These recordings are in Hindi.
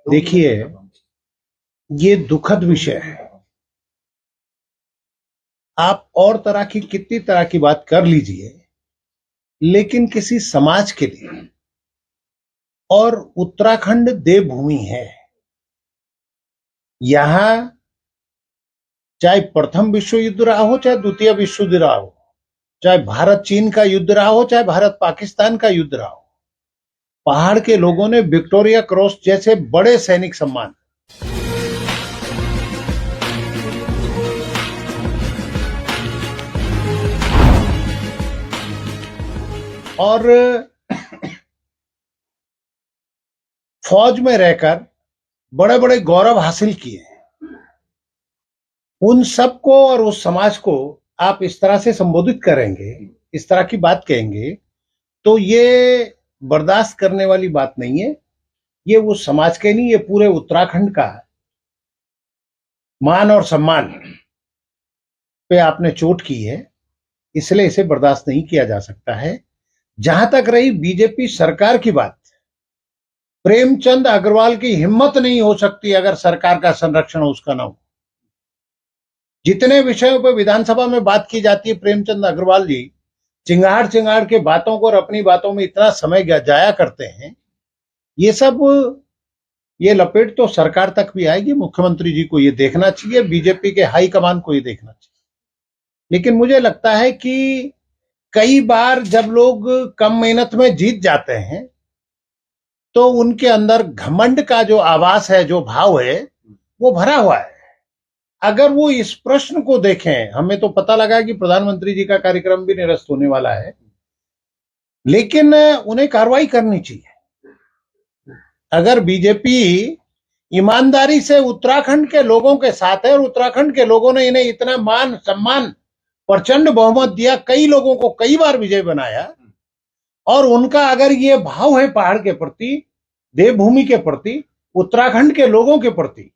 देखिए, ये दुखद विषय है। आप और तरह की कितनी तरह की बात कर लीजिए, लेकिन किसी समाज के लिए, और उत्तराखंड देवभूमि है। यहां चाहे प्रथम विश्व युद्ध रहा हो, चाहे द्वितीय विश्व युद्ध रहा हो, चाहे भारत चीन का युद्ध रहा हो, चाहे भारत पाकिस्तान का युद्ध रहा हो, पहाड़ के लोगों ने विक्टोरिया क्रॉस जैसे बड़े सैनिक सम्मान, और फौज में रहकर बड़े बड़े गौरव हासिल किए हैं। उन सबको और उस समाज को आप इस तरह से संबोधित करेंगे, इस तरह की बात कहेंगे, तो ये बर्दाश्त करने वाली बात नहीं है। ये उस समाज के नहीं, ये पूरे उत्तराखंड का मान और सम्मान पे आपने चोट की है, इसलिए इसे बर्दाश्त नहीं किया जा सकता है। जहां तक रही बीजेपी सरकार की बात, प्रेमचंद अग्रवाल की हिम्मत नहीं हो सकती अगर सरकार का संरक्षण उसका ना हो। जितने विषयों पर विधानसभा में बात की जाती है, प्रेमचंद अग्रवाल जी चिंगाड़ चिंगाड़ के बातों को और अपनी बातों में इतना समय जाया करते हैं। ये सब, ये लपेट तो सरकार तक भी आएगी। मुख्यमंत्री जी को ये देखना चाहिए, बीजेपी के हाईकमान को ये देखना चाहिए। लेकिन मुझे लगता है कि कई बार जब लोग कम मेहनत में जीत जाते हैं, तो उनके अंदर घमंड का जो आवास है, जो भाव है, वो भरा हुआ है। अगर वो इस प्रश्न को देखें, हमें तो पता लगा कि प्रधानमंत्री जी का कार्यक्रम भी निरस्त होने वाला है, लेकिन उन्हें कार्रवाई करनी चाहिए। अगर बीजेपी ईमानदारी से उत्तराखंड के लोगों के साथ है, और उत्तराखंड के लोगों ने इन्हें इतना मान सम्मान, प्रचंड बहुमत दिया, कई लोगों को कई बार विजय बनाया, और उनका अगर ये भाव है पहाड़ के प्रति, देवभूमि के प्रति, उत्तराखंड के लोगों के प्रति,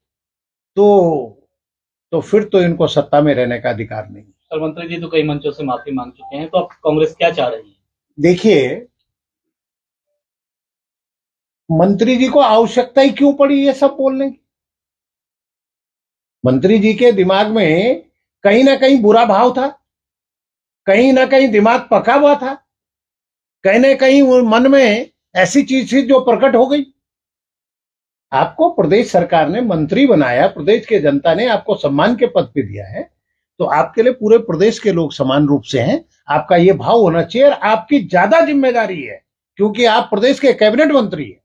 तो फिर तो इनको सत्ता में रहने का अधिकार नहीं। सर, मंत्री जी तो कई मंचों से माफी मांग चुके हैं, तो अब कांग्रेस क्या चाह रही है? देखिए, मंत्री जी को आवश्यकता ही क्यों पड़ी ये सब बोलने की? मंत्री जी के दिमाग में कहीं ना कहीं बुरा भाव था, कहीं ना कहीं दिमाग पका हुआ था, कहीं ना कहीं मन में ऐसी चीज थी जो प्रकट हो गई। आपको प्रदेश सरकार ने मंत्री बनाया, प्रदेश के जनता ने आपको सम्मान के पद पे दिया है, तो आपके लिए पूरे प्रदेश के लोग समान रूप से हैं। आपका ये भाव होना चाहिए, और आपकी ज्यादा जिम्मेदारी है, क्योंकि आप प्रदेश के कैबिनेट मंत्री हैं।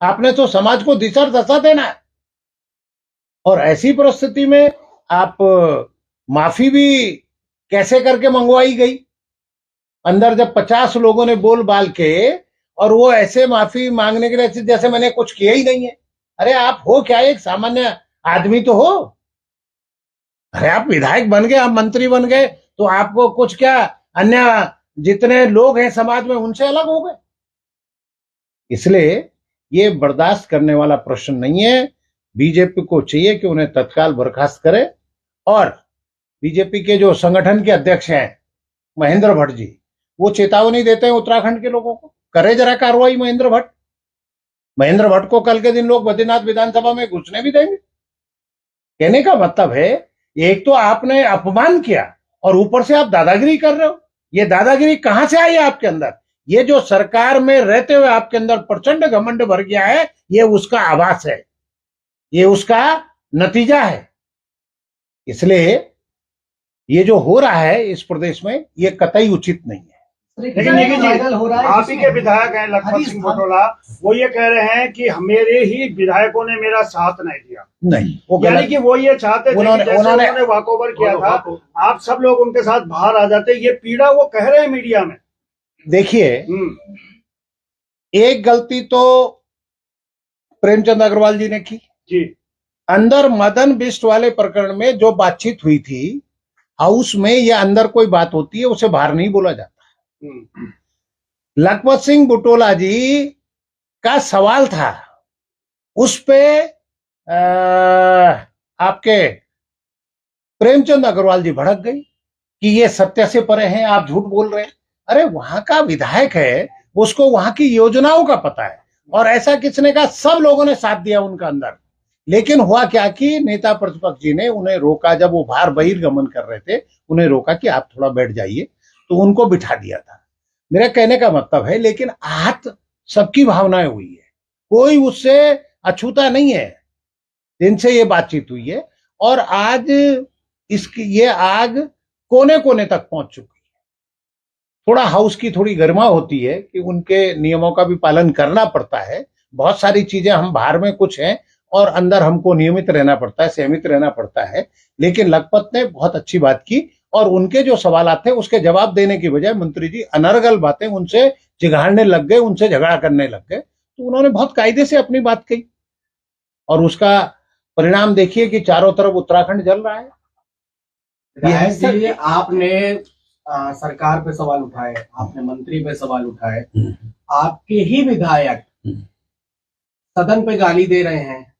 आपने तो समाज को दिशा दशा देना है, और ऐसी परिस्थिति में आप माफी भी कैसे करके मंगवाई गई? अंदर जब 50 लोगों ने बोल बाल के, और वो ऐसे माफी मांगने के लिए जैसे मैंने कुछ किया ही नहीं है। अरे आप हो क्या? एक सामान्य आदमी तो हो। अरे आप विधायक बन गए, आप मंत्री बन गए, तो आपको कुछ क्या अन्य जितने लोग हैं समाज में उनसे अलग हो गए? इसलिए ये बर्दाश्त करने वाला प्रश्न नहीं है। बीजेपी को चाहिए कि उन्हें तत्काल बर्खास्त करे, और बीजेपी के जो संगठन के अध्यक्ष हैं महेंद्र भट्ट जी, वो चेतावनी देते हैं उत्तराखंड के लोगों को, करे जरा कार्रवाई महेंद्र भट्ट। महेंद्र भट्ट को कल के दिन लोग बद्रीनाथ विधानसभा में घुसने भी देंगे। कहने का मतलब है, एक तो आपने अपमान किया, और ऊपर से आप दादागिरी कर रहे हो। ये दादागिरी कहां से आई है आपके अंदर? ये जो सरकार में रहते हुए आपके अंदर प्रचंड घमंड भर गया है, ये उसका आभास है, ये उसका नतीजा है। इसलिए ये जो हो रहा है इस प्रदेश में, ये कतई उचित नहीं है। लेकिन आप ही के विधायक हैं लखपत सिंह बुटोला, वो ये कह रहे हैं कि मेरे ही विधायकों ने मेरा साथ नहीं दिया। नहीं, वो यानी कि वो ये चाहते थे कि जैसे उन्होंने वॉकओवर किया था, आप सब लोग उनके साथ बाहर आ जाते। ये पीड़ा वो कह रहे हैं मीडिया में। देखिए, एक गलती तो प्रेमचंद अग्रवाल जी ने की जी। अंदर मदन बिष्ट वाले प्रकरण में जो बातचीत हुई थी हाउस में, ये अंदर कोई बात होती है, उसे बाहर नहीं बोला जाता। लखपत सिंह बुटोला जी का सवाल था, उस पे आपके प्रेमचंद अग्रवाल जी भड़क गई कि ये सत्य से परे हैं, आप झूठ बोल रहे हैं। अरे वहां का विधायक है, उसको वहां की योजनाओं का पता है, और ऐसा किसने कहा, सब लोगों ने साथ दिया उनका अंदर। लेकिन हुआ क्या कि नेता प्रतिपक्ष जी ने उन्हें रोका, जब वो बाहर बहिर्गमन कर रहे थे उन्हें रोका कि आप थोड़ा बैठ जाइए, तो उनको बिठा दिया था। मेरा कहने का मतलब है, लेकिन आहत सबकी भावनाएं हुई है, कोई उससे अछूता नहीं है जिनसे ये बातचीत हुई है। और आज इसकी ये आग कोने कोने तक पहुंच चुकी है। थोड़ा हाउस की थोड़ी गरिमा होती है कि उनके नियमों का भी पालन करना पड़ता है। बहुत सारी चीजें हम बाहर में कुछ हैं और अंदर हमको नियमित रहना पड़ता है, सहमित रहना पड़ता है। लेकिन लखपत ने बहुत अच्छी बात की और उनके जो सवाल थे उसके जवाब देने की बजाय मंत्री जी अनर्गल बातें उनसे चिघाड़ने लग गए, उनसे झगड़ा करने लग गए। तो उन्होंने बहुत कायदे से अपनी बात कही और उसका परिणाम देखिए कि चारों तरफ उत्तराखंड जल रहा है। विधायक जी, आपने सरकार पे सवाल उठाए, आपने मंत्री पे सवाल उठाए, आपके ही विधायक सदन पे गाली दे रहे हैं।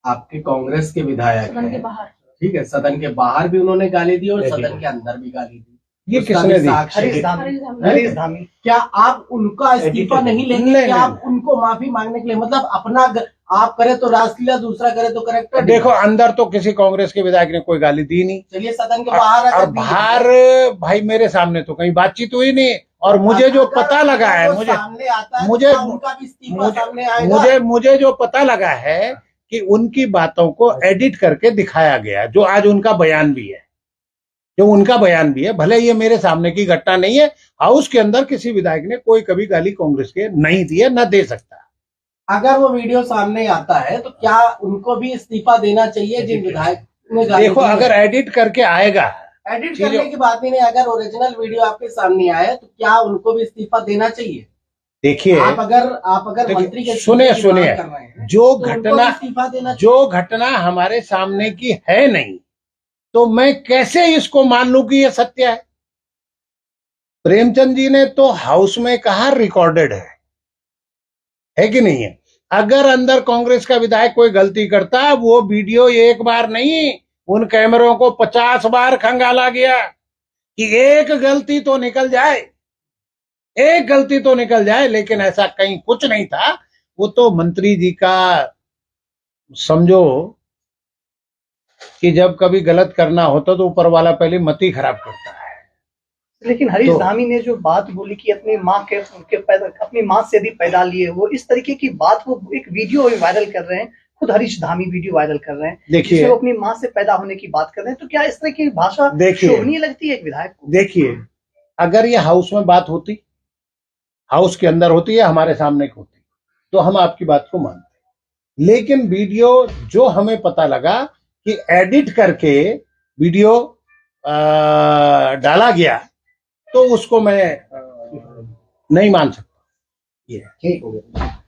आपके कांग्रेस के विधायक सदन के हैं, बाहर, ठीक है, सदन के बाहर भी उन्होंने गाली दी और सदन के अंदर भी गाली दी। ये उसका किसने भी दी? साक्ष्य हरीश धामी। क्या आप उनका इस्तीफा नहीं लेंगे? नहीं, क्या नहीं, आप उनको माफी मांगने के लिए, मतलब अपना आप करे तो रासलीला, दूसरा करे तो करेक्टर? देखो, अंदर तो किसी कांग्रेस के विधायक ने कोई गाली दी नहीं। चलिए सदन के बाहर और बाहर भाई मेरे सामने तो कहीं बातचीत हुई नहीं। और मुझे जो पता लगा है, सामने आता है, मुझे- तो उनका भी इस्तीफा सामने आएगा। मुझे जो पता लगा है कि उनकी बातों को एडिट करके दिखाया गया, जो आज उनका बयान भी है, जो उनका बयान भी है। भले ये मेरे सामने की घटना नहीं है, हाउस के अंदर किसी विधायक ने कोई कभी गाली कांग्रेस के नहीं दी है, न दे सकता। अगर वो वीडियो सामने आता है तो क्या उनको भी इस्तीफा देना चाहिए जिन विधायक ने गाली देखो, दी है? अगर एडिट करके आएगा, एडिट करने की बात नहीं है, अगर ओरिजिनल वीडियो आपके सामने आए तो क्या उनको भी इस्तीफा देना चाहिए? देखिए, आप अगर देखिए, मंत्री के सुनिए, इस्तीफे की सुनिए, बात कर रहे हैं, जो तो उनको घटना भी इस्तीफा देना चाहिए। जो घटना हमारे सामने की है नहीं, तो मैं कैसे इसको मान लूं कि ये सत्य है? प्रेमचंद जी ने तो हाउस में कहा रिकॉर्डेड है कि नहीं है? अगर अंदर कांग्रेस का विधायक कोई गलती करता, वो वीडियो एक बार नहीं, उन कैमरों को 50 बार खंगाला गया कि एक गलती तो निकल जाए, एक गलती तो निकल जाए। लेकिन ऐसा कहीं कुछ नहीं था। वो तो मंत्री जी का समझो कि जब कभी गलत करना होता तो ऊपर वाला पहले मती खराब करता है। लेकिन हरीश तो- धामी ने जो बात बोली कि अपनी माँ के अपनी माँ से यदि पैदा लिए, वो इस तरीके की बात वो एक वीडियो वायरल कर रहे हैं, खुद हरीश धामी वीडियो वायरल कर रहे हैं, देखिए, जिसमें वो अपनी माँ से पैदा होने की बात कर रहे हैं। तो क्या इस तरह की भाषा देखिए, शोभनीय लगती है एक विधायक को? देखिए, अगर ये हाउस में बात होती, हाउस के अंदर होती या हमारे सामने होती, तो हम आपकी बात को मानते। लेकिन वीडियो जो हमें पता लगा कि एडिट करके वीडियो डाला गया, तो उसको मैं नहीं मान सकता। ये ठीक हो गया।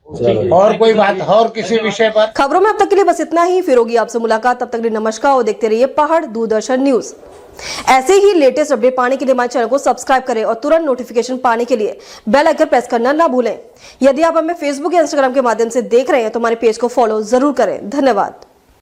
और कोई बात और किसी विषय पर? खबरों में अब तक के लिए बस इतना ही। फिर होगी आपसे मुलाकात, तब तक के लिए नमस्कार और देखते रहिए पहाड़ दूरदर्शन न्यूज। ऐसे ही लेटेस्ट अपडेट पाने के लिए हमारे चैनल को सब्सक्राइब करें और तुरंत नोटिफिकेशन पाने के लिए बेल आइकन प्रेस करना ना भूलें। यदि आप हमें फेसबुक या इंस्टाग्राम के माध्यम से देख रहे हैं तो हमारे पेज को फॉलो जरूर करें। धन्यवाद।